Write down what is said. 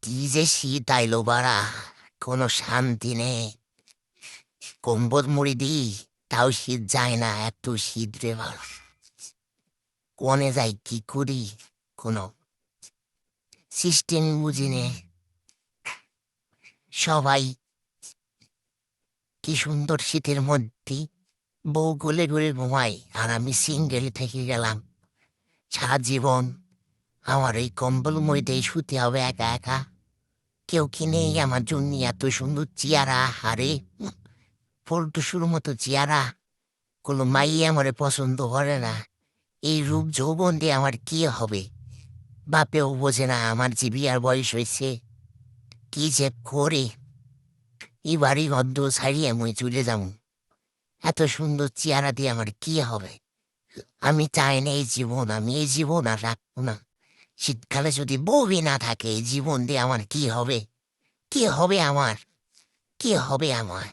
কি যে শীত আইলো বাড়া, কোনো শান্তি নেই। কম্বল মুড়ি দিই, তাও শীত যায় না, এত শীত রে বাড়া। কনে যাই কি করি, কোনো সিস্টেম বুঝি নে। সবাই কি সুন্দর শীতের মধ্যে বউ গলে গলে ঘুমাই, আর আমি সিঙ্গেল থেকে গেলাম সারা জীবন। আমার এই কম্বল মুড়িতেই শুতে হবে একা একা। কেউ কি নেই আমার জন্য? এত সুন্দর চেয়ারা, হারে ফল্টুসুর মতো চেয়ারা, কোনো মাই আমারে পছন্দ করে না। এই রূপ যৌবন দিয়ে আমার কি হবে? বাপেও বোঝে না আমার যে বিয়ার বয়স হয়েছে। কি যে করে, এই বাড়ি গদ্দ ছাড়িয়ে মুই চলে যাবো। এত সুন্দর চেহারা দিয়ে আমার কি হবে? আমি চাই না এই জীবন, আমি এই জীবন আর রাখবো না। শীতকালে যদি বউই না থাকে, এই জীবন দিয়ে আমার কি হবে? কি হবে আমার? কি হবে আমার?